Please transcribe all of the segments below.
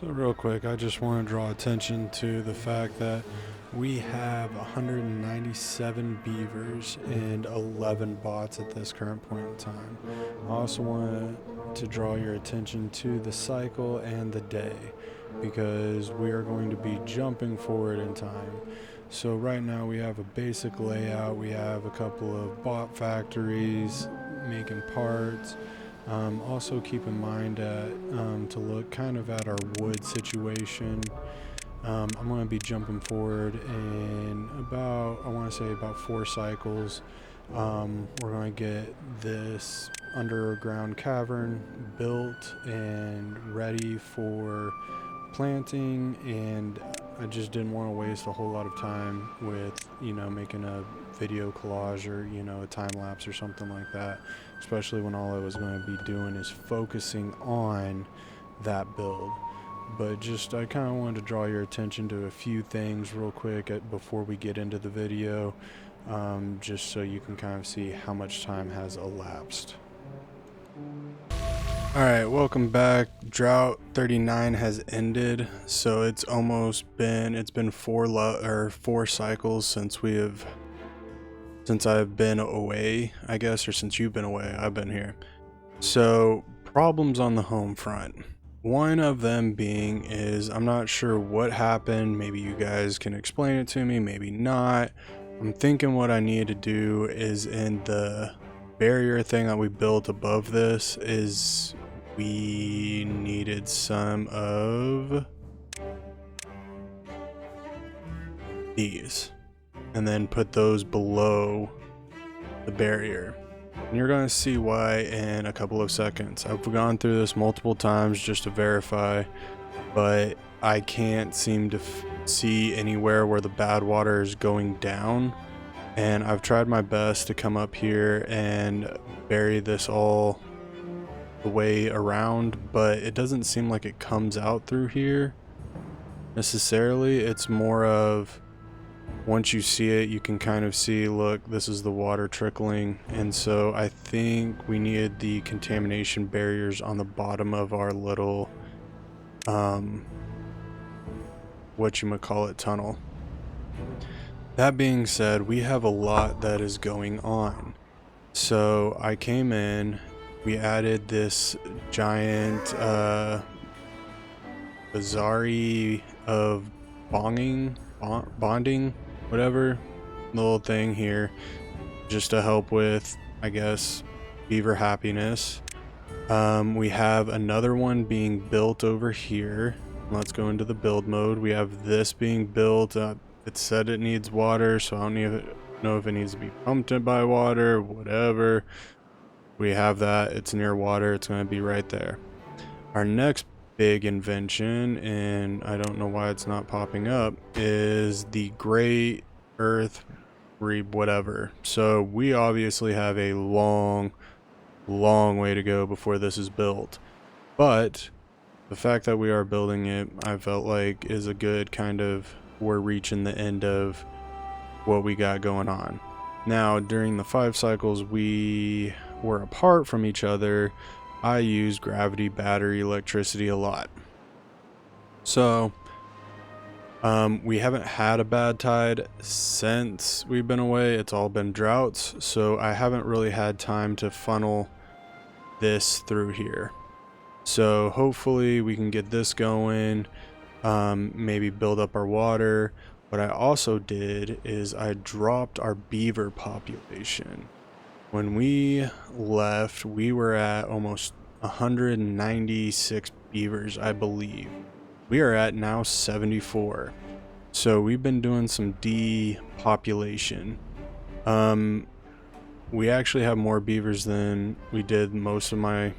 So real quick, I just want to draw attention to the fact that we have 197 beavers and 11 bots at this current point in time. I also want to draw your attention to the cycle and the day because we are going to be jumping forward in time. So right now we have a basic layout. We have a couple of bot factories making parts. Also keep in mind to look kind of at our wood situation. I'm going to be jumping forward in about, I want to say about 4 cycles. We're going to get this underground cavern built and ready for planting, and I just didn't want to waste a whole lot of time with, making a video collage or, a time lapse or something like that, especially when all I was going to be doing is focusing on that build. But just I kind of wanted to draw your attention to a few things real quick before we get into the video, just so you can kind of see how much time has elapsed. Alright, welcome back. Drought 39 has ended, so it's been 4 cycles since I've been away, I guess, or since you've been away. I've been here. So problems on the home front. One of them being is I'm not sure what happened. Maybe you guys can explain it to me, maybe not. I'm thinking what I need to do is in the barrier thing that we built above this is we needed some of these and then put those below the barrier. And you're going to see why in a couple of seconds. I've gone through this multiple times just to verify, but I can't seem to see anywhere where the bad water is going down. And I've tried my best to come up here and bury this all the way around, but it doesn't seem like it comes out through here necessarily. It's more of once you see it, you can kind of see, look, this is the water trickling. And so I think we needed the contamination barriers on the bottom of our little tunnel. That being said, we have a lot that is going on. So I came in, we added this giant Bazari of bonding, whatever little thing here, just to help with, I guess, beaver happiness. We have another one being built over here. Let's go into the build mode. We have this being built. It said it needs water, so I don't even know if it needs to be pumped in by water, whatever. We have that. It's near water. It's going to be right there. Our next big invention, and I don't know why it's not popping up, is the Great Earth whatever. So we obviously have a long way to go before this is built. But the fact that we are building it, I felt like is a good kind of, we're reaching the end of what we got going on. Now, during the 5 cycles we were apart from each other, I used gravity, battery, electricity a lot. So, we haven't had a bad tide since we've been away. It's all been droughts, so I haven't really had time to funnel this through here. So hopefully we can get this going, maybe build up our water. What I also did is I dropped our beaver population. When we left, we were at almost 196 beavers, I believe. We are at now 74. So we've been doing some depopulation. We actually have more beavers than we did most of our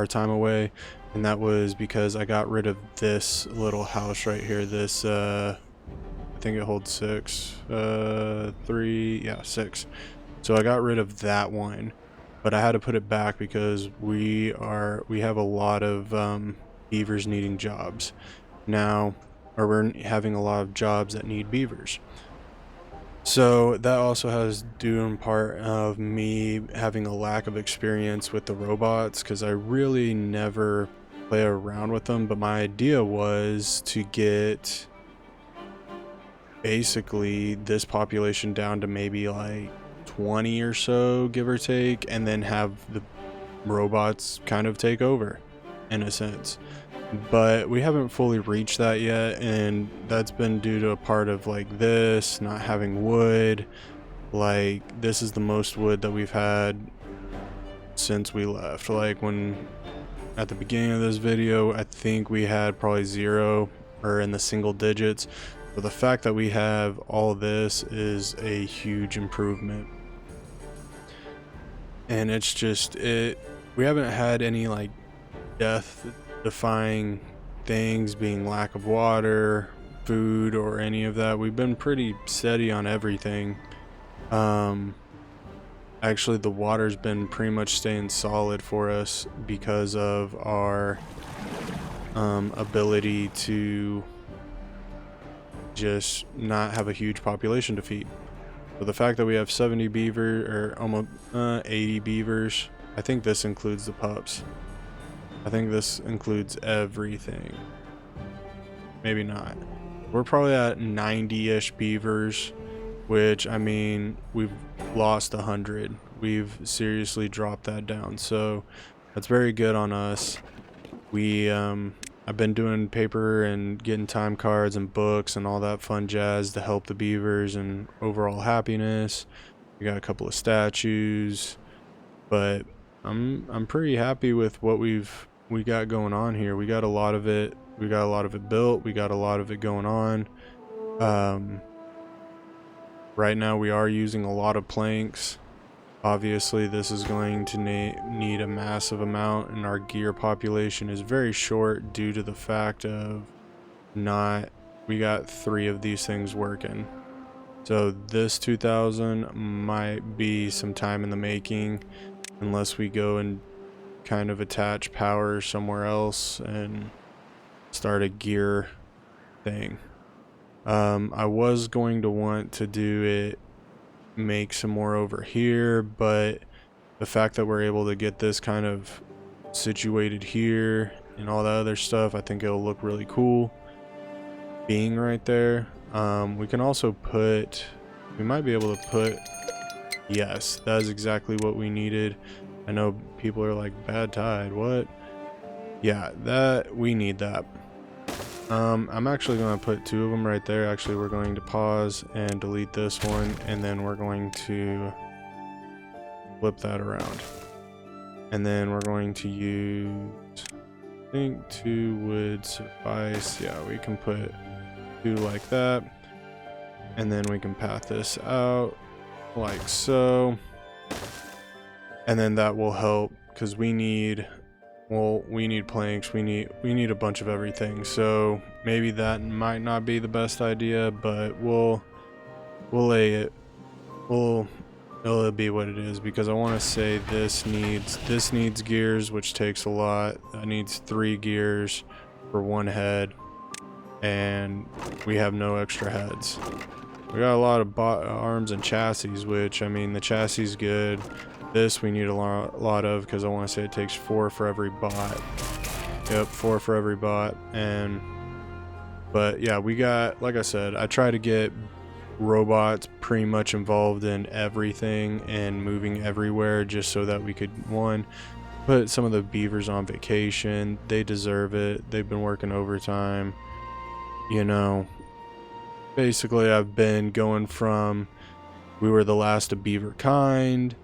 time away, and that was because I got rid of this little house right here. This I think it holds 6, 6. So I got rid of that one, but I had to put it back because we have a lot of beavers needing jobs now, or we're having a lot of jobs that need beavers. So that also has due in part of me having a lack of experience with the robots, because I really never play around with them, but my idea was to get basically this population down to maybe like 20 or so, give or take, and then have the robots kind of take over in a sense. But we haven't fully reached that yet, and that's been due to a part of like this not having wood. Like, this is the most wood that we've had since we left. Like, when at the beginning of this video, I think we had probably 0 or in the single digits. But the fact that we have all of this is a huge improvement. And it's just, we haven't had any like death defying things, being lack of water, food, or any of that. We've been pretty steady on everything. Actually, the water's been pretty much staying solid for us because of our ability to just not have a huge population to feed. So the fact that we have 70 beaver, or almost 80 beavers, I think this includes the pups. I think this includes everything. Maybe not. We're probably at 90-ish beavers, which, I mean, we've lost 100. We've seriously dropped that down, so that's very good on us. I've been doing paper and getting time cards and books and all that fun jazz to help the beavers and overall happiness. We got a couple of statues, but I'm pretty happy with what we got going on here. We got a lot of it. We got a lot of it built. We got a lot of it going on. Right now we are using a lot of planks. Obviously this is going to need a massive amount, and our gear population is very short due to the fact of we got 3 of these things working. So this 2000 might be some time in the making unless we go and kind of attach power somewhere else and start a gear thing. I was going to want to do it, make some more over here, but the fact that we're able to get this kind of situated here and all that other stuff, I think it'll look really cool being right there. We can also we might be able to put, yes, that is exactly what we needed. I know people are like, bad tide, what? Yeah, we need that. I'm actually going to put 2 of them right there. Actually, we're going to pause and delete this one, and then we're going to flip that around. And then we're going to use, I think 2 would suffice. Yeah, we can put 2 like that. And then we can path this out like so. And then that will help because we need planks, we need a bunch of everything. So maybe that might not be the best idea, but we'll lay it. It'll be what it is, because I want to say this needs gears, which takes a lot. That needs 3 gears for 1 head, and we have no extra heads. We got a lot of arms and chassis, which, I mean, the chassis is good. This we need a lot of, because I want to say it takes 4 for every bot. Yep, 4 for every bot. But yeah, we got, like I said, I try to get robots pretty much involved in everything and moving everywhere, just so that we could, one, put some of the beavers on vacation. They deserve it. They've been working overtime. You know, basically I've been going from, we were the last of beaver kind,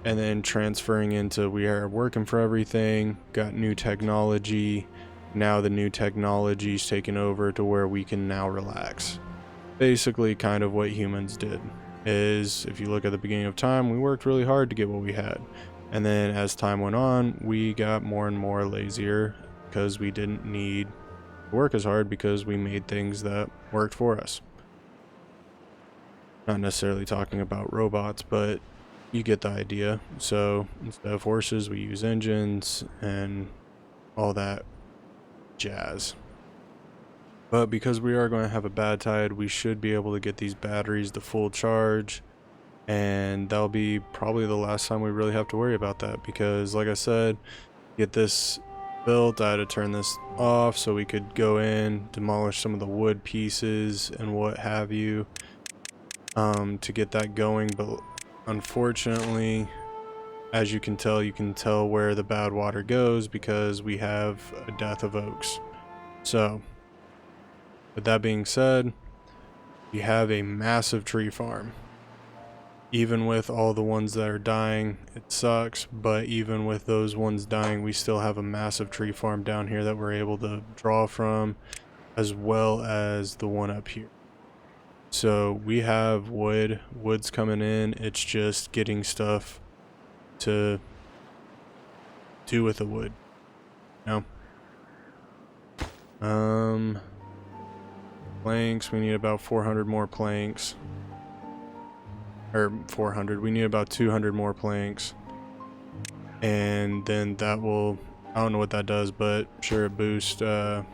and then transferring into, we are working for everything, got new technology. Now the new technology's taken over to where we can now relax. Basically kind of what humans did is, if you look at the beginning of time, we worked really hard to get what we had. And then as time went on, we got more and more lazier because we didn't need to work as hard, because we made things that worked for us. Not necessarily talking about robots, but you get the idea. So instead of horses, we use engines and all that jazz. But because we are going to have a bad tide, we should be able to get these batteries to full charge, and that'll be probably the last time we really have to worry about that, because like I said, get this built. I had to turn this off so we could go in, demolish some of the wood pieces and what have you, to get that going. But unfortunately, as you can tell where the bad water goes because we have a death of oaks. So with that being said, we have a massive tree farm. Even with all the ones that are dying, it sucks, but even with those ones dying, we still have a massive tree farm down here that we're able to draw from, as well as the one up here. So we have wood's coming in. It's just getting stuff to do with the wood. Planks, we need about 400 more planks. Or 400, we need about 200 more planks. And then that will, I don't know what that does, but sure, it boosts Fountain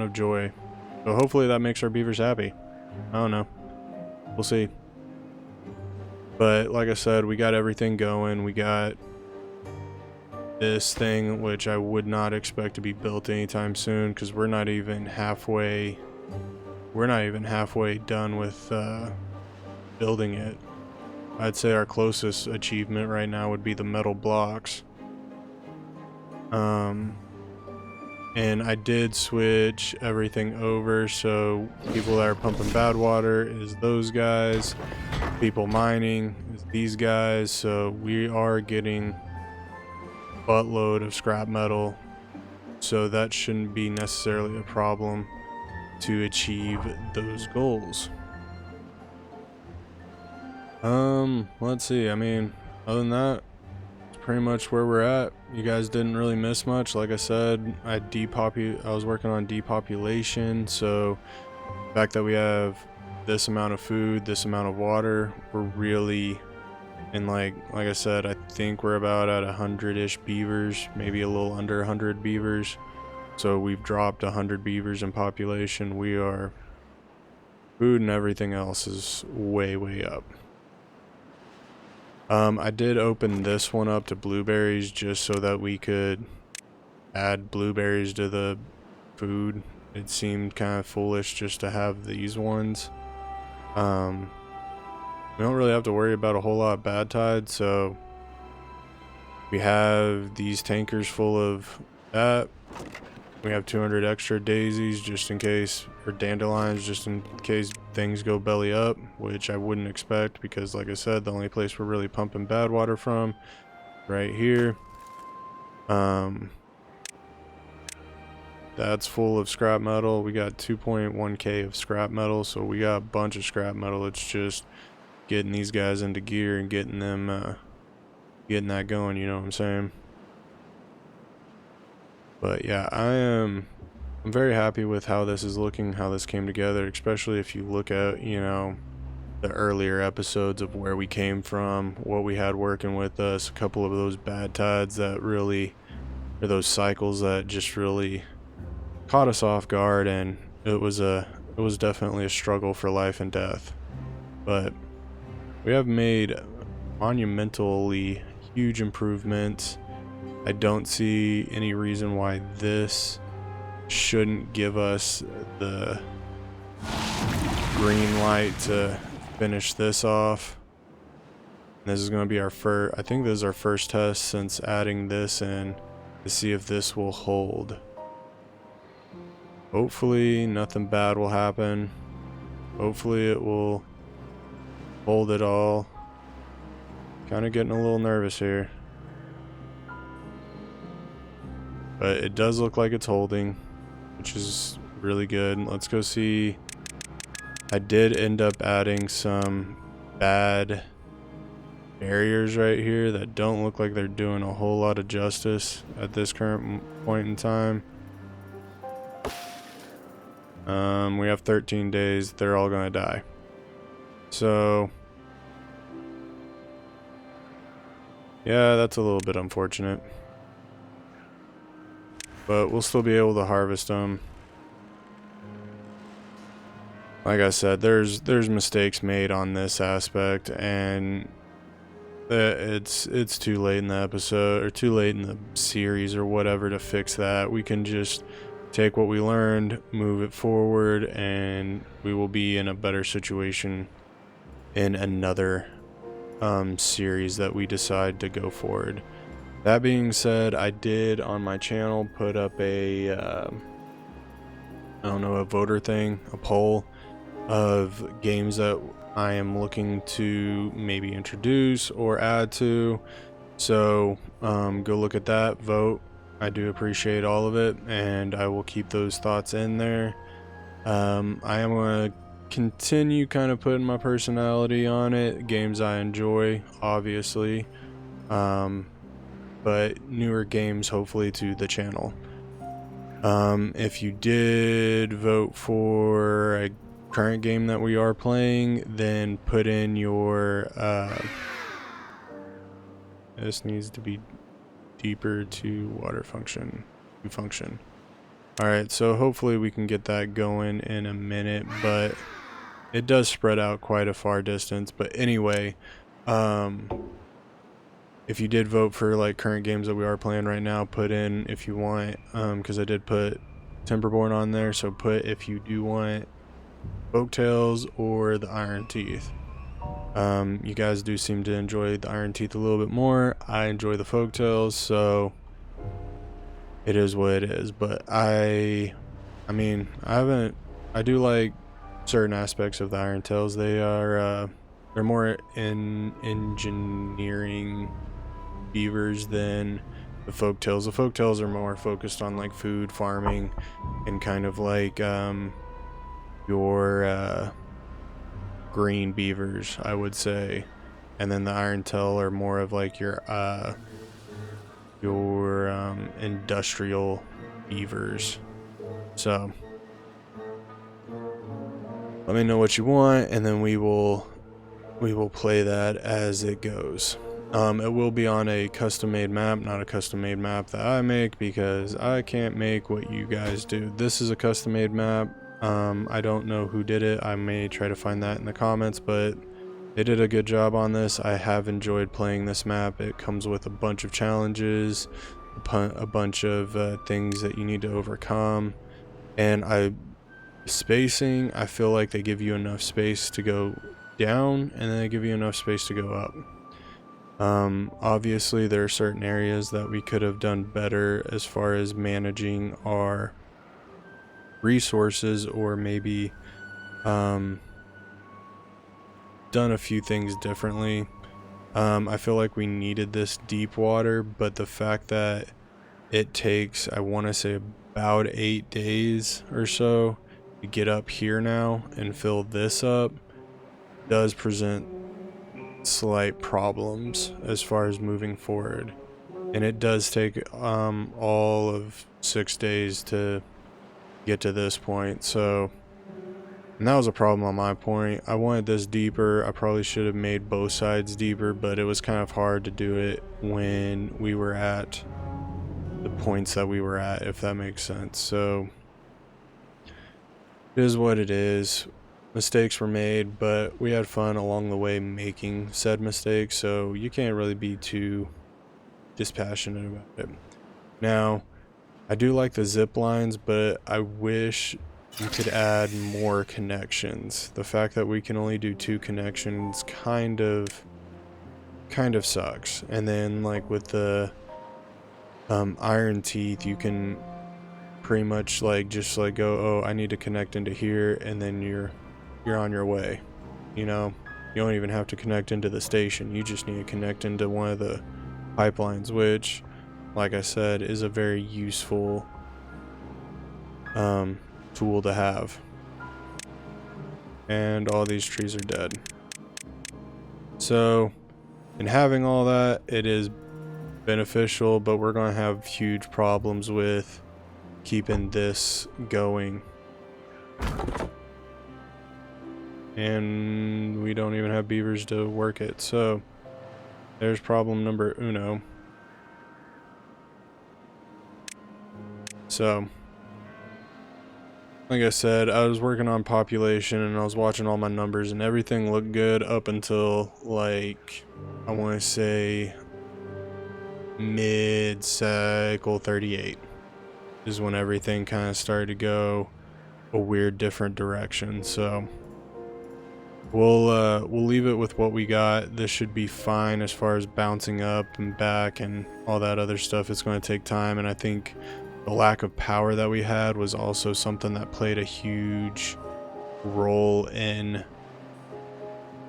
of Joy. So hopefully that makes our beavers happy. I don't know. We'll see. But like I said, we got everything going. We got this thing, which I would not expect to be built anytime soon, because we're not even halfway done with building it. I'd say our closest achievement right now would be the metal blocks. And I did switch everything over, so people that are pumping bad water is those guys, people mining is these guys, so we are getting a buttload of scrap metal, so that shouldn't be necessarily a problem to achieve those goals. Let's see, I mean, other than that, it's pretty much where we're at. You guys didn't really miss much. Like I said, I was working on depopulation, so the fact that we have this amount of food, this amount of water, we're really, and like I said, I think we're about at 100-ish beavers, maybe a little under 100 beavers. So we've dropped 100 beavers in population. We are, food and everything else is way up. I did open this one up to blueberries just so that we could add blueberries to the food. It seemed kind of foolish just to have these ones. We don't really have to worry about a whole lot of bad tides, so we have these tankers full of that. We have 200 extra daisies just in case, or dandelions just in case things go belly up, which I wouldn't expect because, like I said, the only place we're really pumping bad water from right here. That's full of scrap metal. We got 2.1k of scrap metal, so we got a bunch of scrap metal. It's just getting these guys into gear and getting them getting that going, you know what I'm saying? But yeah, I'm very happy with how this is looking, how this came together, especially if you look at, you know, the earlier episodes of where we came from, what we had working with us, a couple of those bad tides that really, or those cycles that just really caught us off guard, and it was definitely a struggle for life and death. But we have made monumentally huge improvements. I don't see any reason why this shouldn't give us the green light to finish this off. This is going to be our first, I think this is our first test since adding this in to see if this will hold. Hopefully nothing bad will happen. Hopefully it will hold it all. Kind of getting a little nervous here. But it does look like it's holding, which is really good. Let's go see. I did end up adding some bad barriers right here that don't look like they're doing a whole lot of justice at this current point in time. We have 13 days. They're all going to die. So, yeah, that's a little bit unfortunate. But we'll still be able to harvest them. Like I said, there's mistakes made on this aspect, and it's too late in the episode, or too late in the series or whatever to fix that. We can just take what we learned, move it forward, and we will be in a better situation in another series that we decide to go forward. That being said, I did on my channel put up a I don't know, a voter thing, a poll of games that I am looking to maybe introduce or add to. So go look at that, vote. I do appreciate all of it, and I will keep those thoughts in there. I am going to continue kind of putting my personality on it, games I enjoy, obviously, but newer games hopefully to the channel. If you did vote for a current game that we are playing, then put in your this needs to be deeper to water function. Alright, so hopefully we can get that going in a minute, but it does spread out quite a far distance. But anyway, if you did vote for like current games that we are playing right now, put in if you want, because I did put Timberborn on there, so put if you do want Folktales or the Iron Teeth. You guys do seem to enjoy the Iron Teeth a little bit more. I enjoy the Folktales, so it is what it is. But I do like certain aspects of the Iron Tales. They're more in engineering beavers than the Folktales. The Folktales are more focused on like food, farming, and kind of like your green beavers, I would say. And then the Iron Tail are more of like your industrial beavers. So let me know what you want, and then we will play that as it goes. It will be on a custom-made map, not a custom-made map that I make, because I can't make what you guys do. This is a custom-made map. I don't know who did it. I may try to find that in the comments, but they did a good job on this. I have enjoyed playing this map. It comes with a bunch of challenges, a bunch of things that you need to overcome, and spacing, I feel like they give you enough space to go down, and then they give you enough space to go up. Obviously there are certain areas that we could have done better as far as managing our resources, or maybe done a few things differently. I feel like we needed this deep water, but the fact that it takes, I want to say, about 8 days or so to get up here now and fill this up does present slight problems as far as moving forward, and it does take all of 6 days to get to this point. So, and that was a problem on my point. I wanted this deeper. I probably should have made both sides deeper, but it was kind of hard to do it when we were at the points that we were at, if that makes sense. So it is what it is. Mistakes were made, but we had fun along the way making said mistakes, so you can't really be too dispassionate about it. Now, I do like the zip lines, but I wish you could add more connections. The fact that we can only do 2 connections kind of sucks. And then like with the Iron Teeth, you can pretty much like just like go, oh, I need to connect into here, and then you're on your way. You know, you don't even have to connect into the station. You just need to connect into one of the pipelines, which, like I said, is a very useful tool to have. And all these trees are dead. So, in having all that, it is beneficial, but we're going to have huge problems with keeping this going. And we don't even have beavers to work it, so there's problem number uno. So like I said, I was working on population and I was watching all my numbers and everything looked good up until, like, I want to say mid-cycle 38 is when everything kind of started to go a weird different direction. So we'll leave it with what we got. This should be fine as far as bouncing up and back and all that other stuff. It's going to take time, and I think the lack of power that we had was also something that played a huge role in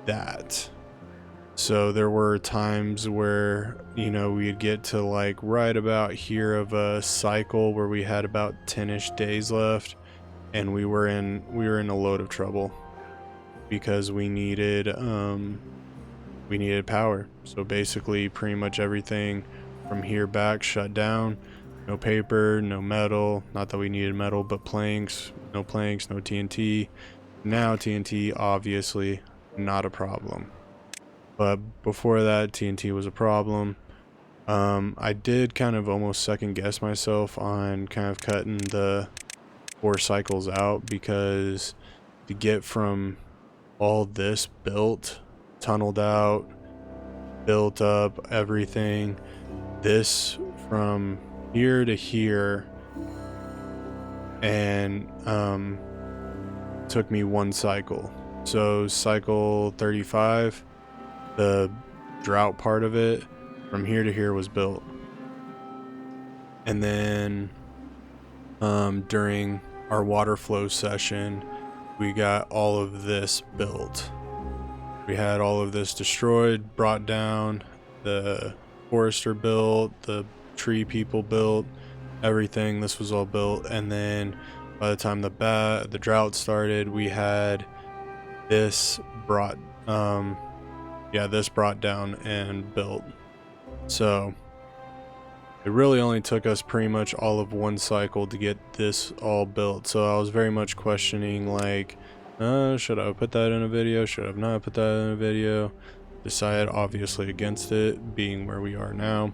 that. So there were times where, you know, we'd get to like right about here of a cycle where we had about 10-ish days left, and we were in a load of trouble because we needed power. So basically pretty much everything from here back shut down. No paper, no metal, not that we needed metal, but planks, no TNT. Now TNT, obviously not a problem, but before that TNT was a problem. I did kind of almost second guess myself on kind of cutting the 4 cycles out, because to get from all this built, tunneled out, built up, everything, this from here to here, and took me 1 cycle. So cycle 35, the drought part of it, from here to here was built. And then during our water flow session, we got all of this built. We had all of this destroyed, brought down, the forester built, the tree people built, everything. This was all built, and then by the time the drought started, we had this brought this brought down and built. So it really only took us pretty much all of 1 cycle to get this all built. So I was very much questioning, like, should I have put that in a video? Should I have not put that in a video? Decided obviously against it, being where we are now.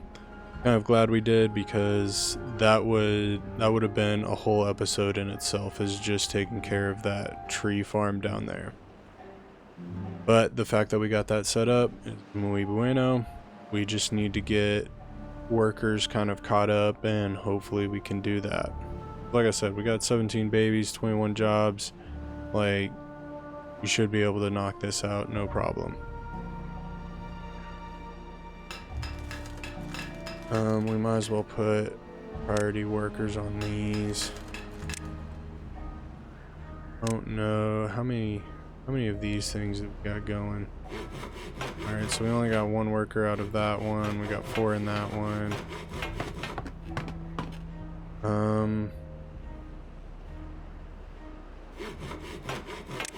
Kind of glad we did, because that would have been a whole episode in itself, is just taking care of that tree farm down there. But the fact that we got that set up is muy bueno. We just need to get workers kind of caught up, and hopefully we can do that. Like I said, we got 17 babies, 21 jobs. Like, we should be able to knock this out, no problem. We might as well put priority workers on these. I don't know how many of these things have we got going. Alright, so we only got 1 worker out of that one. We got 4 in that one.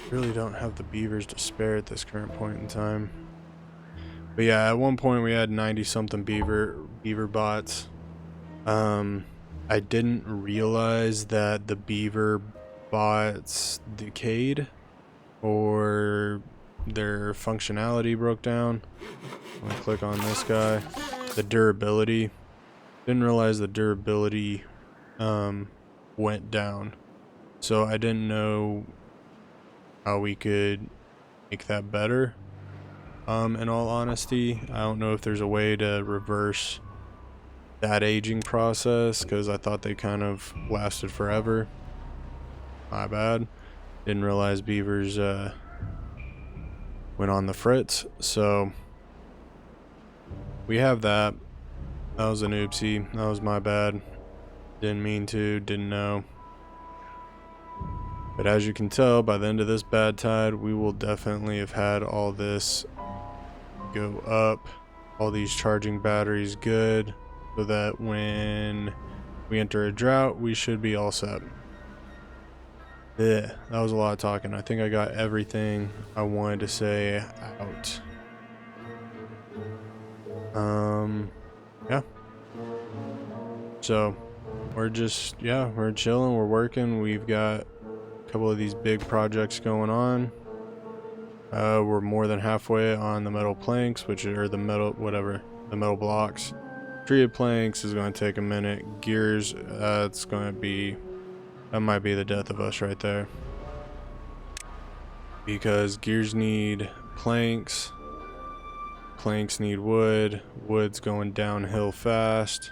Really don't have the beavers to spare at this current point in time. But yeah, at one point we had 90 something beaver bots. I didn't realize that the beaver bots decayed, or their functionality broke down. I'm gonna click on this guy. The durability. Didn't realize the durability went down. So I didn't know how we could make that better. In all honesty, I don't know if there's a way to reverse that aging process, because I thought they kind of lasted forever. My bad. Didn't realize beavers went on the fritz. So we have that. That was an oopsie. That was my bad. Didn't mean to, didn't know. But as you can tell, by the end of this bad tide, we will definitely have had all this go up, all these charging batteries good, so that when we enter a drought, we should be all set. Yeah, that was a lot of talking. I think I got everything I wanted to say out. Yeah. So we're chilling, we're working. We've got a couple of these big projects going on. We're more than halfway on the metal planks, the metal blocks. Treated planks is going to take a minute. Gears, it's going to be That might be the death of us right there. Because gears need planks. Planks need wood. Wood's going downhill fast.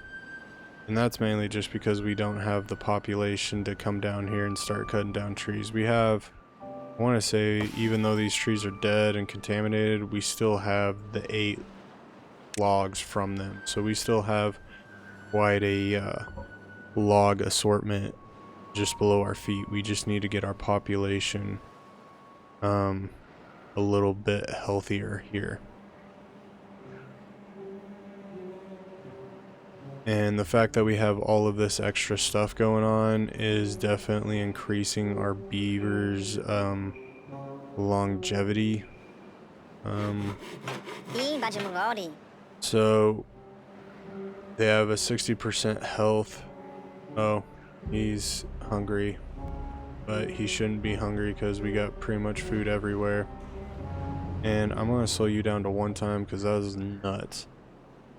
And that's mainly just because we don't have the population to come down here and start cutting down trees. We have, I want to say, even though these trees are dead and contaminated, we still have the 8 logs from them. So we still have quite a log assortment just below our feet. We just need to get our population a little bit healthier here. And the fact that we have all of this extra stuff going on is definitely increasing our beavers' longevity. So they have a 60% health. Oh, he's hungry. But he shouldn't be hungry because we got pretty much food everywhere. And I'm going to slow you down to 1 time because that was nuts.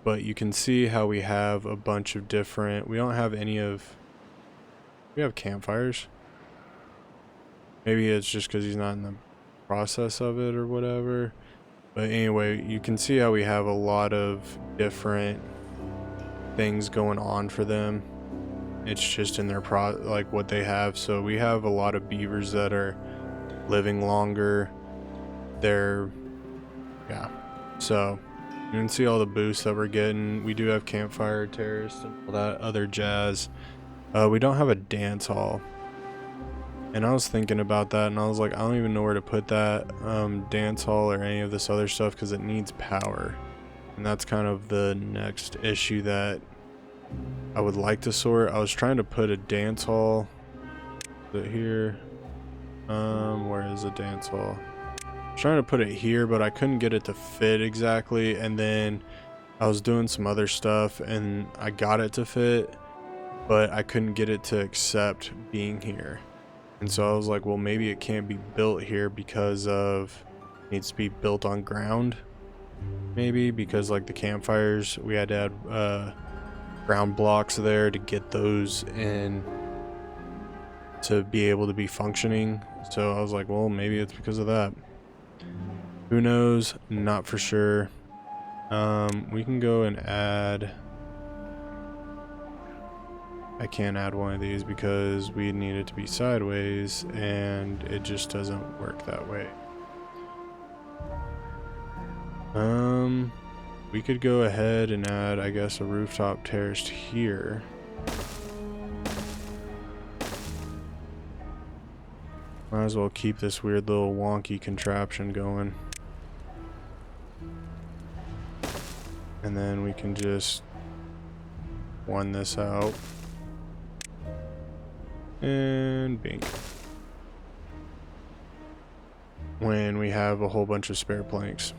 But you can see how we have a bunch of different... We don't have any of... We have campfires. Maybe it's just because he's not in the process of it or whatever. But anyway, you can see how we have a lot of different things going on for them. It's just in their like what they have. So we have a lot of beavers that are living longer. They're... Yeah. So... You can see all the boosts that we're getting. We do have campfire terrorists and all that other jazz. We don't have a dance hall. And I was thinking about that and I was like, I don't even know where to put that dance hall or any of this other stuff because it needs power. And that's kind of the next issue that I would like to sort. I was trying to put a dance hall. Is it here? Where is the dance hall? Trying to put it here, but I couldn't get it to fit exactly, and then I was doing some other stuff and I got it to fit, but I couldn't get it to accept being here. And so I was like, well, maybe it can't be built here because of it needs to be built on ground, maybe because like the campfires, we had to add ground blocks there to get those in to be able to be functioning. So I was like, well, maybe it's because of that. Who knows? Not for sure. We can go and add... I can't add one of these because we need it to be sideways and it just doesn't work that way. We could go ahead and add, I guess, a rooftop terrace here. Might as well keep this weird little wonky contraption going. And then we can just one this out. And bink. When we have a whole bunch of spare planks.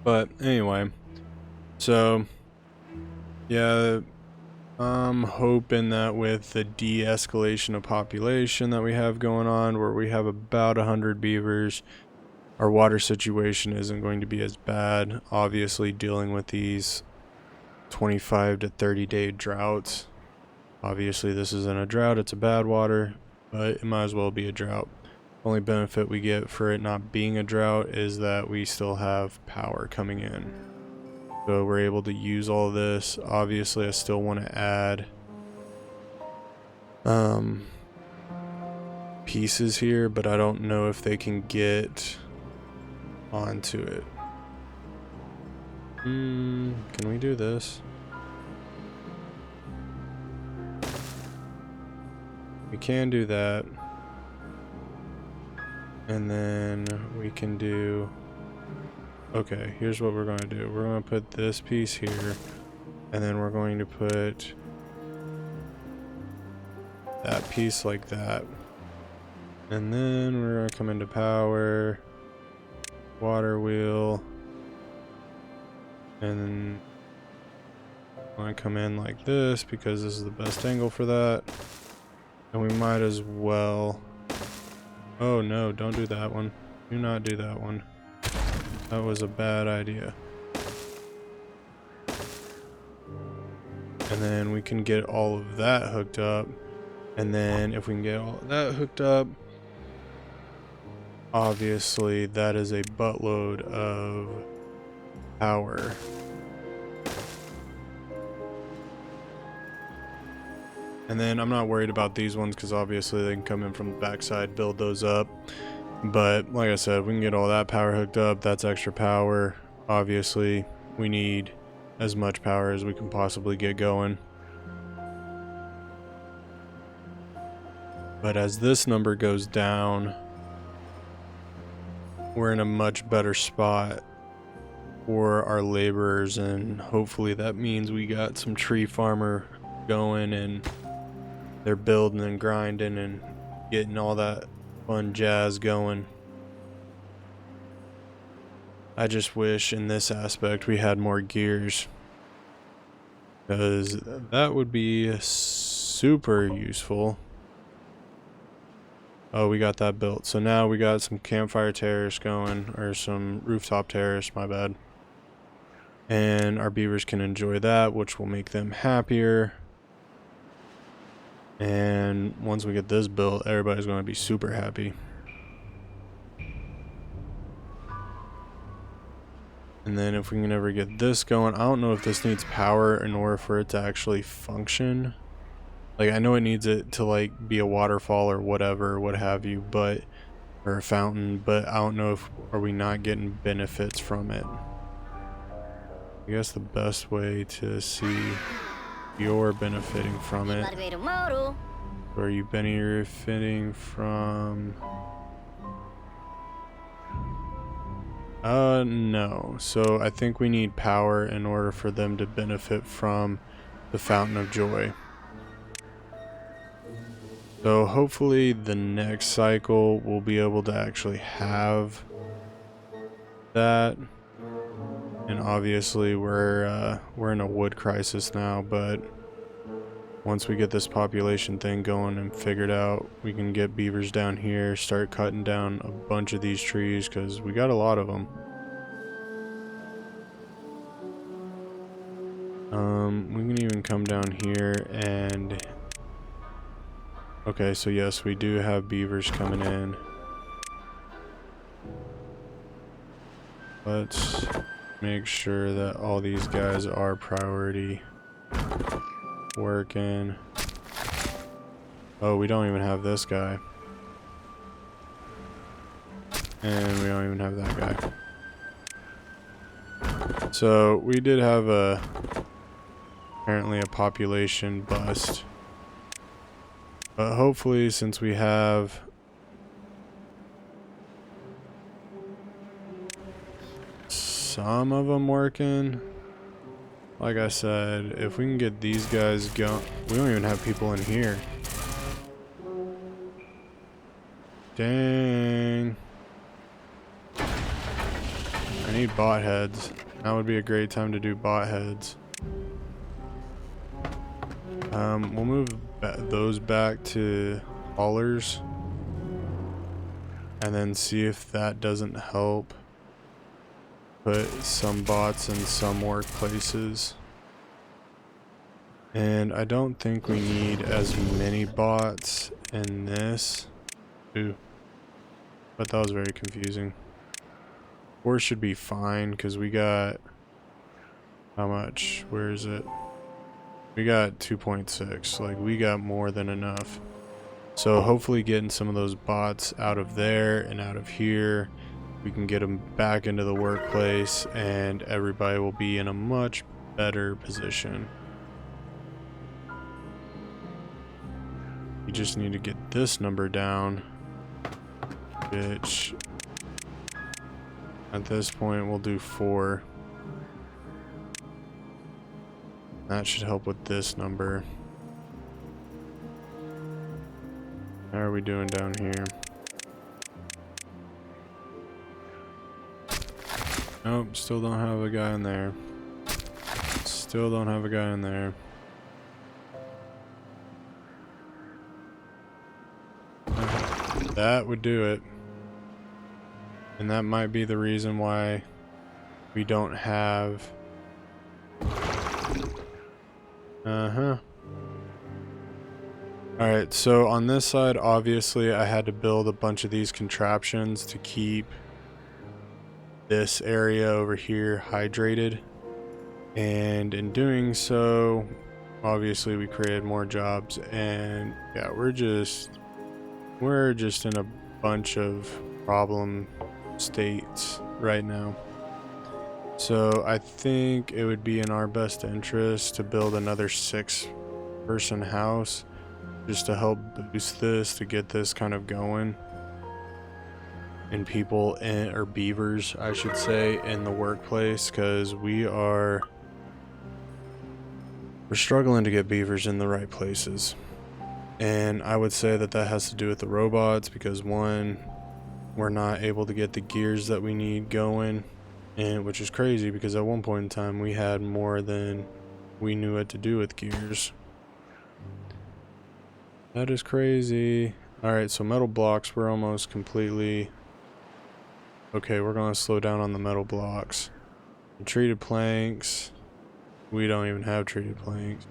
But anyway, so yeah, I'm hoping that with the de-escalation of population that we have going on, where we have about 100 beavers, our water situation isn't going to be as bad. Obviously, dealing with these 25 to 30 day droughts. Obviously, this isn't a drought, it's a bad water, but it might as well be a drought. Only benefit we get for it not being a drought is that we still have power coming in. So we're able to use all this. Obviously, I still want to add pieces here, but I don't know if they can get onto it. Can we do this? We can do that. And then we can do... Okay, here's what we're going to do. We're going to put this piece here, and then we're going to put that piece like that. And then we're going to come into power, water wheel, and then I'm going to come in like this because this is the best angle for that. And we might as well... Oh no, don't do that one. Do not do that one. That was a bad idea. And then we can get all of that hooked up. And then if we can get all that hooked up, obviously that is a buttload of power. And then I'm not worried about these ones because obviously they can come in from the backside, build those up. But like I said, we can get all that power hooked up. That's extra power. Obviously, we need as much power as we can possibly get going. But as this number goes down, we're in a much better spot for our laborers, and hopefully that means we got some tree farmer going and they're building and grinding and getting all that fun jazz going. I just wish in this aspect we had more gears, because that would be super useful. Oh, we got that built. So now we got some campfire terrace going, or some rooftop terrace, my bad. And our beavers can enjoy that, which will make them happier. And once we get this built, everybody's going to be super happy. And then if we can ever get this going, I don't know if this needs power in order for it to actually function. Like, I know it needs it to like be a waterfall or whatever, what have you, but, or a fountain, but I don't know if, are we not getting benefits from it? I guess the best way to see you're benefiting from it. Are you benefiting from? No. So I think we need power in order for them to benefit from the Fountain of Joy. So hopefully the next cycle we'll be able to actually have that. And obviously we're in a wood crisis now, but once we get this population thing going and figured out, we can get beavers down here, start cutting down a bunch of these trees because we got a lot of them. We can even come down here and... Okay, so yes, we do have beavers coming in. Let's make sure that all these guys are priority working. Oh, we don't even have this guy. And we don't even have that guy. So we did have apparently a population bust. But hopefully, since we have some of them working, like I said, if we can get these guys going, we don't even have people in here. Dang. I need bot heads. That would be a great time to do bot heads. We'll move those back to haulers and then see if that doesn't help put some bots in some workplaces. And I don't think we need as many bots in this. Ooh, but that was very confusing. 4 should be fine because we got, how much? Where is it? We got 2.6, like we got more than enough. So hopefully getting some of those bots out of there and out of here, we can get them back into the workplace and everybody will be in a much better position. We just need to get this number down, which at this point we'll do 4. That should help with this number. How are we doing down here? Nope, still don't have a guy in there. Still don't have a guy in there. That would do it. And that might be the reason why we don't have... Alright, so on this side, obviously, I had to build a bunch of these contraptions to keep this area over here hydrated. And in doing so, obviously, we created more jobs. And yeah, we're just in a bunch of problem states right now. So I think it would be in our best interest to build another 6-person house just to help boost this, to get this kind of going. And people or beavers, I should say, in the workplace, because we're struggling to get beavers in the right places. And I would say that has to do with the robots, because one, we're not able to get the gears that we need going, and which is crazy because at one point in time we had more than we knew what to do with gears. That is crazy. Alright, so metal blocks, we're almost completely... Okay, we're gonna slow down on the metal blocks. The treated planks, we don't even have treated planks.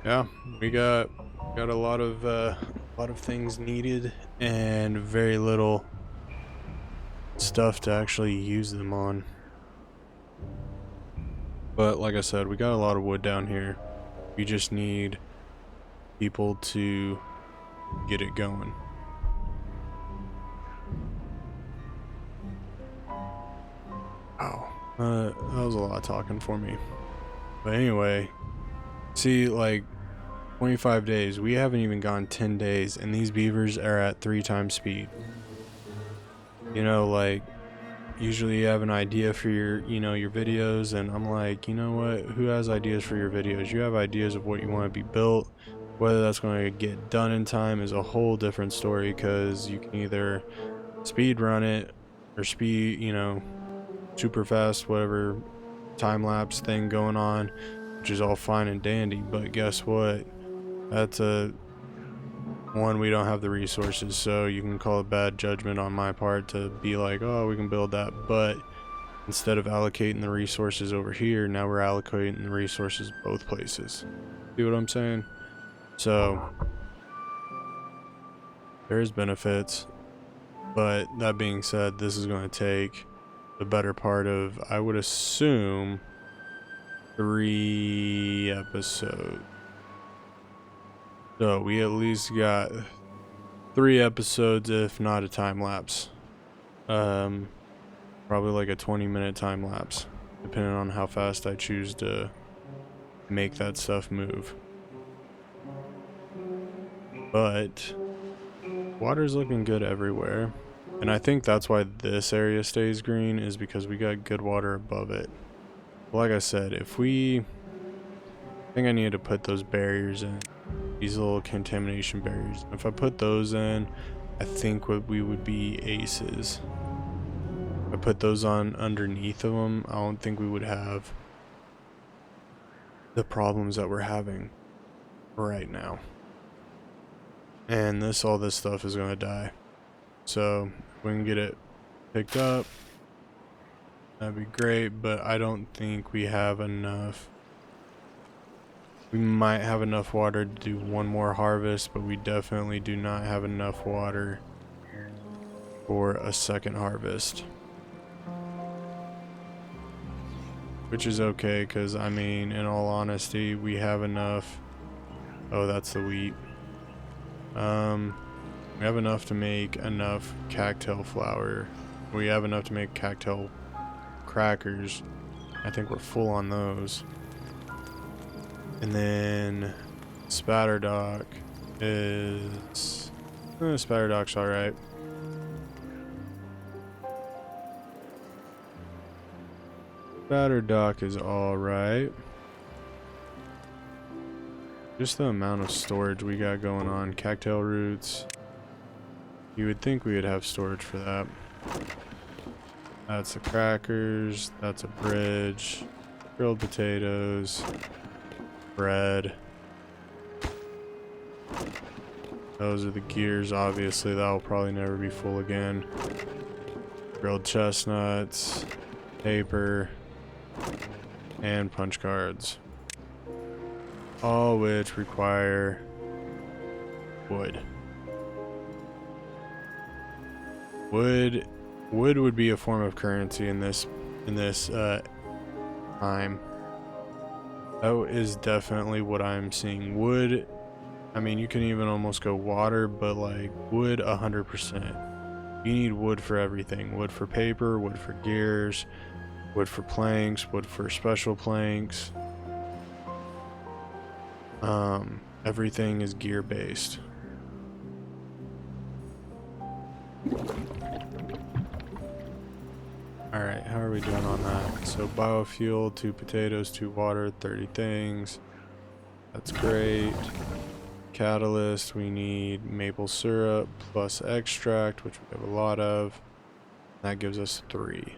Yeah, we got a lot of things needed and very little stuff to actually use them on. But like I said, we got a lot of wood down here. We just need people to get it going. Wow, that was a lot of talking for me. But anyway, see, like 25 days, we haven't even gone 10 days, and these beavers are at 3 times speed. You know, like, usually you have an idea for your videos, and I'm like, you know what, who has ideas for your videos? You have ideas of what you want to be built. Whether that's going to get done in time is a whole different story, because you can either speed run it or speed, super fast, whatever time lapse thing going on, which is all fine and dandy. But guess what? That's one, we don't have the resources, so you can call it bad judgment on my part to be like, oh, we can build that, but instead of allocating the resources over here, now we're allocating the resources both places. See what I'm saying? So there's benefits, but that being said, this is going to take the better part of, I would assume, 3 episodes. So we at least got 3 episodes, if not a time lapse. Probably like a 20-minute time lapse, depending on how fast I choose to make that stuff move. But water's looking good everywhere, and I think that's why this area stays green, is because we got good water above it. Like I said, I think I need to put those barriers in, these little contamination barriers. If I put those in, I think we would be aces. If I put those on underneath of them, I don't think we would have the problems that we're having right now. And all this stuff is going to die. So if we can get it picked up, that'd be great, but I don't think we have enough. We might have enough water to do one more harvest, but we definitely do not have enough water for a second harvest. Which is okay, because I mean, in all honesty, we have enough. Oh, that's the wheat. We have enough to make enough cactail flour. We have enough to make cactail crackers. I think we're full on those. And then Spatterdock is... Spatterdock's alright. Spatterdock is alright. Just the amount of storage we got going on. Cactail roots. You would think we would have storage for that. That's the crackers. That's a bridge. Grilled potatoes. Bread. Those are the gears, obviously. That will probably never be full again. Grilled chestnuts. Paper. and punch cards, all which require wood. Wood would be a form of currency in this time. That is definitely what I'm seeing. Wood, I mean, you can even almost go water, but like wood 100%. You need wood for everything. Wood for paper, wood for gears, wood for planks, wood for special planks. Everything is gear based. Alright, how are we doing on that? So biofuel, 2 potatoes, 2 water, 30 things. That's great. Catalyst, we need maple syrup plus extract, which we have a lot of. That gives us 3.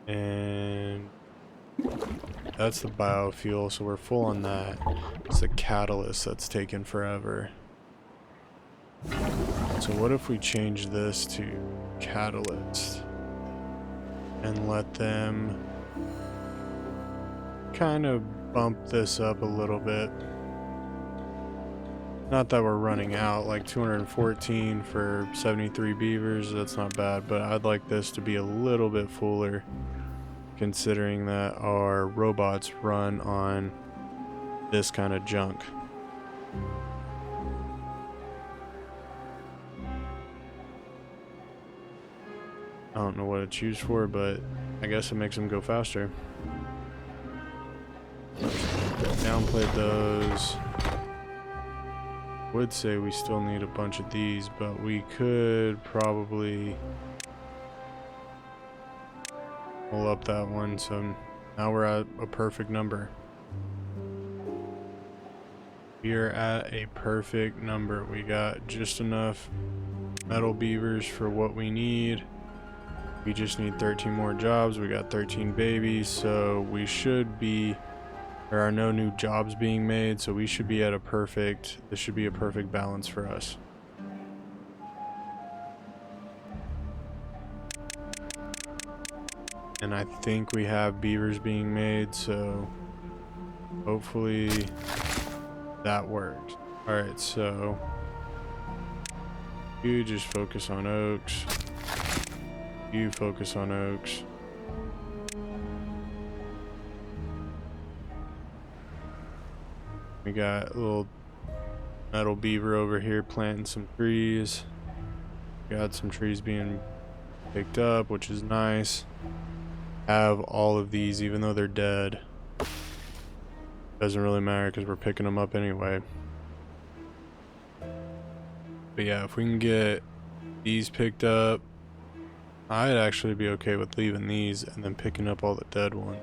And that's the biofuel, so we're full on that. It's the catalyst that's taken forever. So what if we change this to catalyst and let them kind of bump this up a little bit? Not that we're running out, like 214 for 73 beavers, that's not bad, but I'd like this to be a little bit fuller, considering that our robots run on this kind of junk. I don't know what it's used for, but I guess it makes them go faster. Downplay those. Would say we still need a bunch of these, but we could probably pull up that one, so now we're at a perfect number. We are at a perfect number. We got just enough metal beavers for what we need. We just need 13 more jobs. We got 13 babies, so we should be, there are no new jobs being made, so we should be at a perfect, this should be a perfect balance for us. And I think we have beavers being made, so hopefully that worked. Alright, so you just focus on oaks. You focus on oaks. We got a little metal beaver over here planting some trees. Got some trees being picked up, which is nice. Have all of these, even though they're dead. Doesn't really matter because we're picking them up anyway. But yeah, if we can get these picked up, I'd actually be okay with leaving these and then picking up all the dead ones.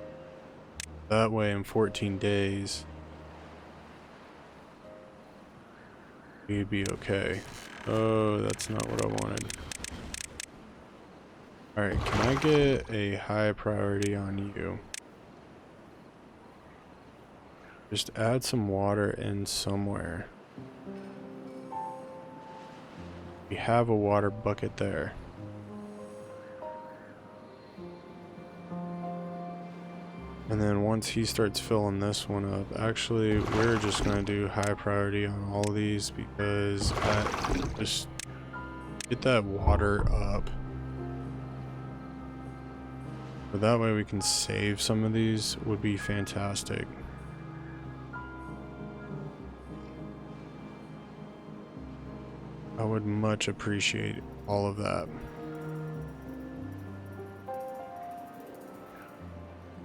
That way in 14 days, we'd be okay. Oh, that's not what I wanted. Alright, can I get a high priority on you? Just add some water in somewhere. We have a water bucket there. And then once he starts filling this one up, actually we're just going to do high priority on all of these because just get that water up. But that way we can save some of these would be fantastic. I would much appreciate all of that.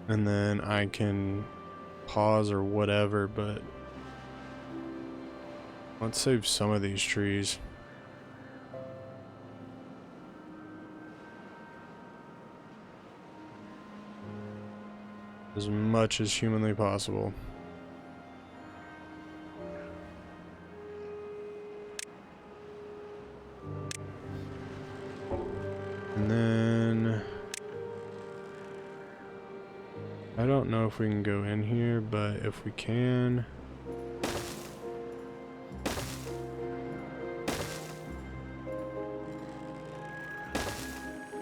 And then I can pause or whatever, but let's save some of these trees. As much as humanly possible. And then I don't know if we can go in here, but if we can,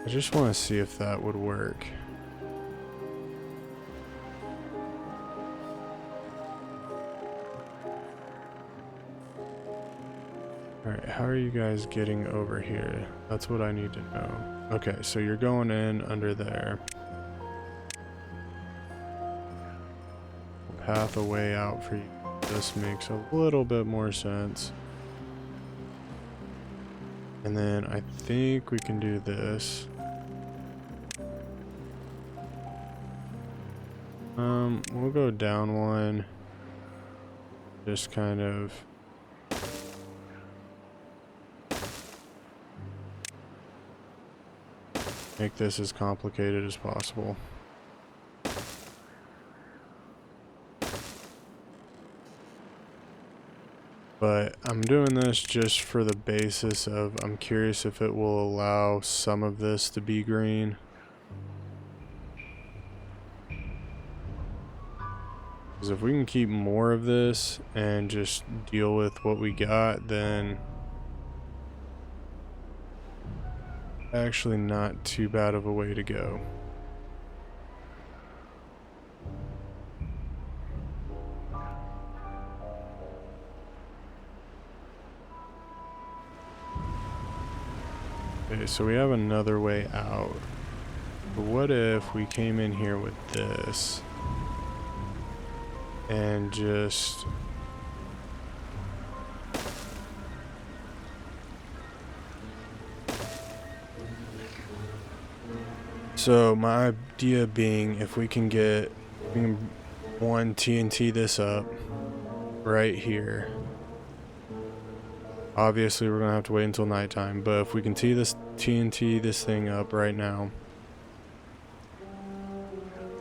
I just want to see if that would work. Alright, how are you guys getting over here? That's what I need to know. Okay, so you're going in under there. Path a way out for you. This makes a little bit more sense. And then I think we can do this. We'll go down one. Just kind of make this as complicated as possible. But I'm doing this just for the basis of I'm curious if it will allow some of this to be green. Because if we can keep more of this and just deal with what we got, then actually not too bad of a way to go. Okay, so we have another way out. But what if we came in here with this and just so my idea being if we can one TNT this up right here. Obviously we're gonna have to wait until nighttime, but if we can TNT this thing up right now,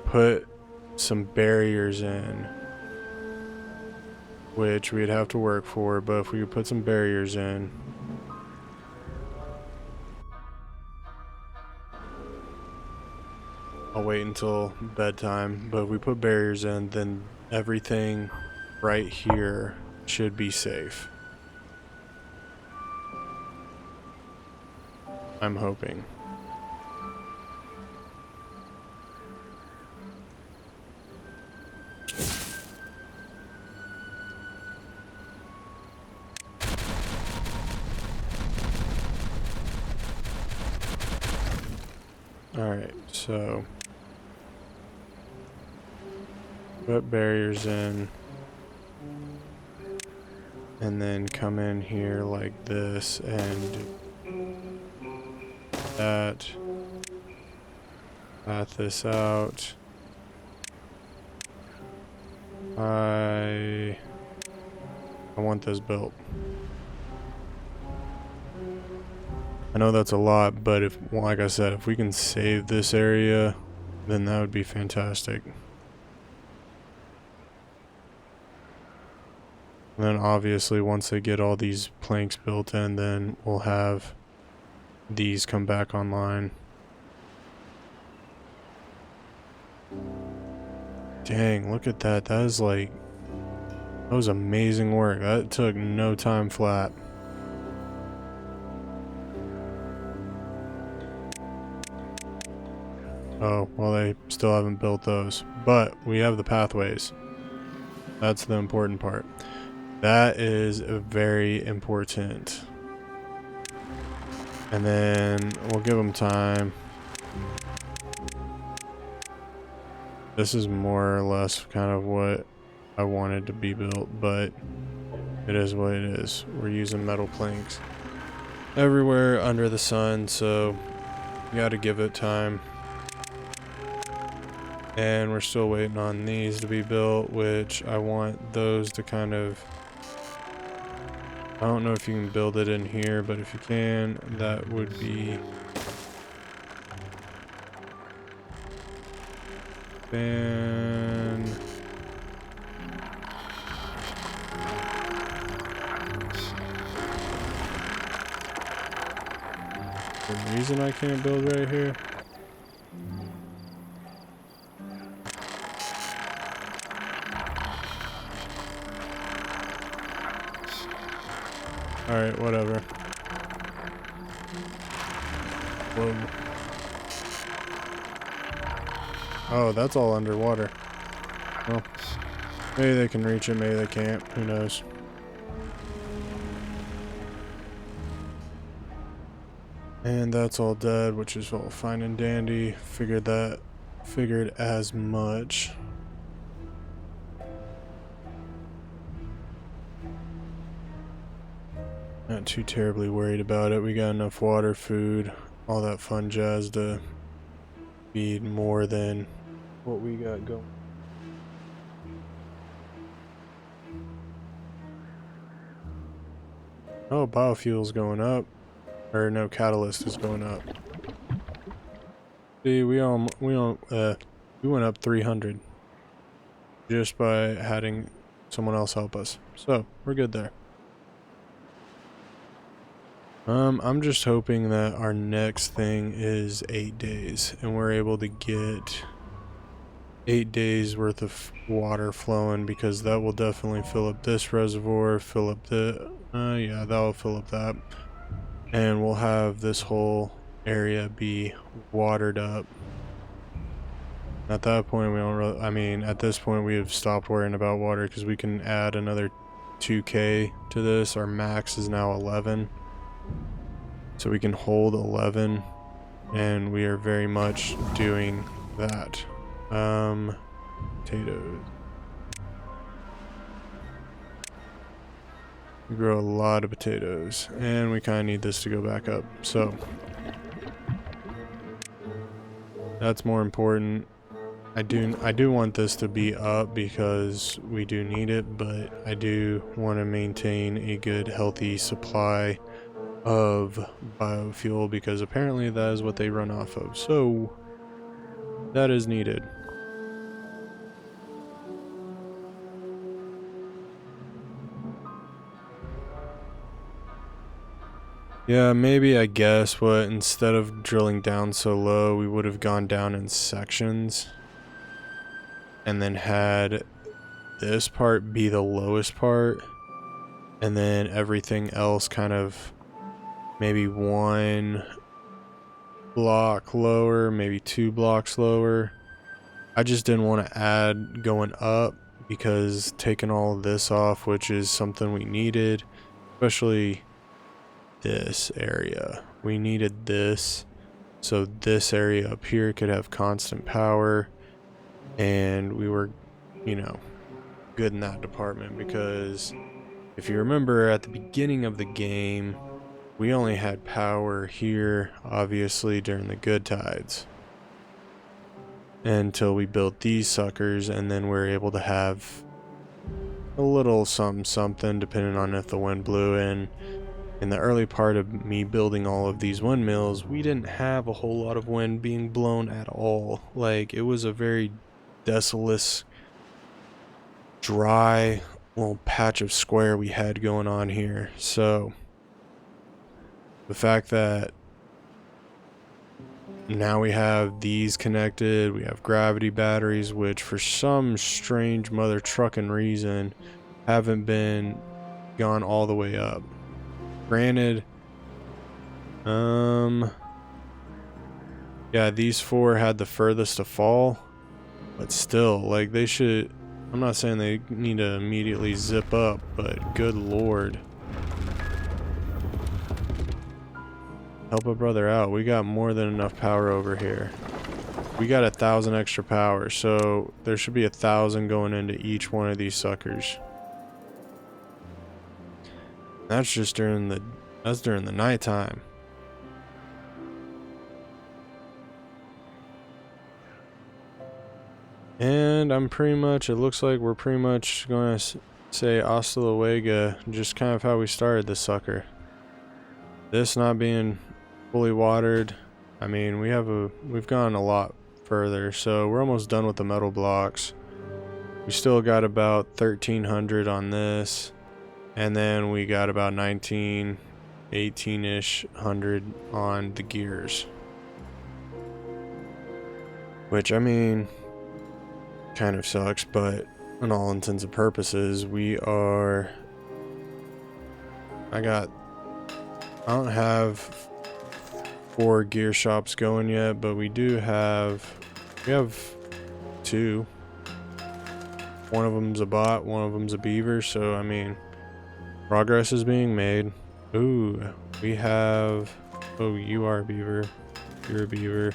put some barriers in, which we'd have to work for, but if we could put some barriers in, I'll wait until bedtime, but if we put barriers in, then everything right here should be safe. I'm hoping. Alright, so put barriers in and then come in here like this and that, path this out. I want this built. I know that's a lot, but if, like I said, if we can save this area, then that would be fantastic. And then obviously once they get all these planks built in, then we'll have these come back online. Dang, look at that. That was amazing work. That took no time flat. Oh, well, they still haven't built those, but we have the pathways. That's the important part. That is very important. And then we'll give them time. This is more or less kind of what I wanted to be built, but it is what it is. We're using metal planks everywhere under the sun, so you gotta give it time. And we're still waiting on these to be built, which I want those to kind of, I don't know if you can build it in here, but if you can, that would be fan. The reason I can't build right here. Alright, whatever. Whoa. Oh, that's all underwater. Well, maybe they can reach it, maybe they can't. Who knows? And that's all dead, which is all fine and dandy. Figured as much. Not too terribly worried about it. We got enough water, food, all that fun jazz to feed more than what we got going. Oh, biofuel's going up. Or no, catalyst is going up. See, we went up 300 just by having someone else help us. So, we're good there. I'm just hoping that our next thing is 8 days and we're able to get 8 days worth of water flowing, because that will definitely fill up this reservoir, fill up the, yeah, that will fill up that. And we'll have this whole area be watered up. At that point, we don't really, I mean, at this point, we have stopped worrying about water because we can add another 2K to this. Our max is now 11. So we can hold 11, and we are very much doing that. Potatoes. We grow a lot of potatoes, and we kind of need this to go back up. So that's more important. I do want this to be up because we do need it, but I do want to maintain a good, healthy supply of biofuel, because apparently that is what they run off of. So that is needed. Yeah, maybe, I guess, what, instead of drilling down so low, we would have gone down in sections and then had this part be the lowest part, and then everything else kind of maybe 1 block lower, maybe 2 blocks lower. I just didn't want to add going up, because taking all of this off, which is something we needed, especially this area. We needed this, so this area up here could have constant power, and we were, you know, good in that department, because if you remember at the beginning of the game, we only had power here, obviously, during the good tides, until we built these suckers, and then we're able to have a little something depending on if the wind blew. And in the early part of me building all of these windmills, we didn't have a whole lot of wind being blown at all. Like, it was a very desolate, dry little patch of square we had going on here. So the fact that now we have these connected, we have gravity batteries, which for some strange mother trucking reason haven't been gone all the way up. Granted, yeah, these 4 had the furthest to fall, but still, like, they should, I'm not saying they need to immediately zip up, but good lord. Help a brother out. We got more than enough power over here. We got 1,000 extra power, so there should be 1,000 going into each one of these suckers. That's just during the nighttime. And I'm pretty much, it looks like we're pretty much going to say hasta luego, just kind of how we started this sucker. This not being fully watered, I mean, we've gone a lot further, so we're almost done with the metal blocks. We still got about 1,300 on this. And then we got about 18-ish hundred on the gears. Which, I mean, kind of sucks, but in all intents and purposes, I don't have 4 gear shops going yet, but we have 2. One of them's a bot, one of them's a beaver, so I mean, progress is being made. Ooh, we have Oh, you are a beaver. You're a beaver.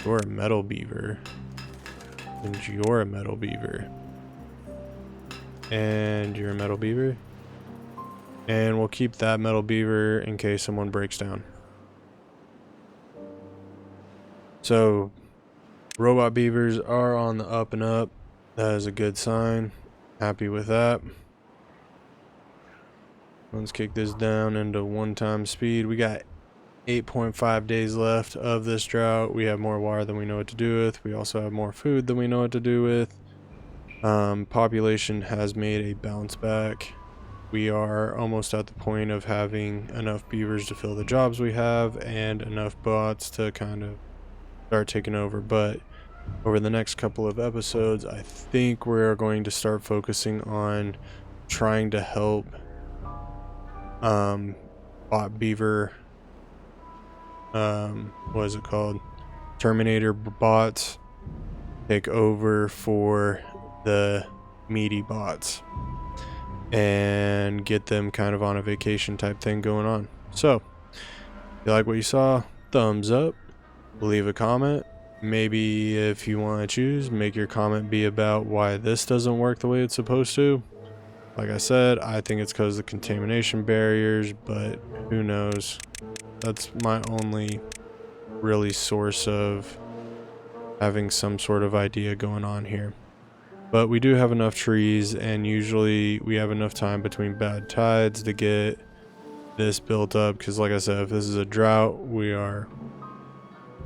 You're a metal beaver. And you're a metal beaver. And you're a metal beaver. And we'll keep that metal beaver in case someone breaks down. So, robot beavers are on the up and up. That is a good sign. Happy with that. Let's kick this down into 1 times speed. We got 8.5 days left of this drought. We have more water than we know what to do with. We also have more food than we know what to do with. Population has made a bounce back. We are almost at the point of having enough beavers to fill the jobs we have and enough bots to kind of start taking over. But over the next couple of episodes, I think we're going to start focusing on trying to help bot beaver, what is it called, Terminator bots take over for the meaty bots and get them kind of on a vacation type thing going on. So if you like what you saw, thumbs up, leave a comment. Maybe if you want to choose, make your comment be about why this doesn't work the way it's supposed to. Like I said, I think it's because of the contamination barriers, but who knows. That's my only really source of having some sort of idea going on here. But we do have enough trees, and usually we have enough time between bad tides to get this built up, because like I said, if this is a drought, we are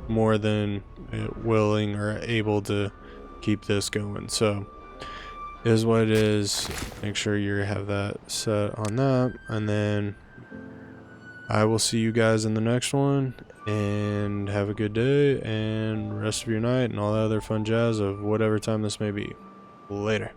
more than willing or able to keep this going. So it is what it is. Make sure you have that set on that, and then I will see you guys in the next one, and have a good day and rest of your night and all that other fun jazz of whatever time this may be. Later.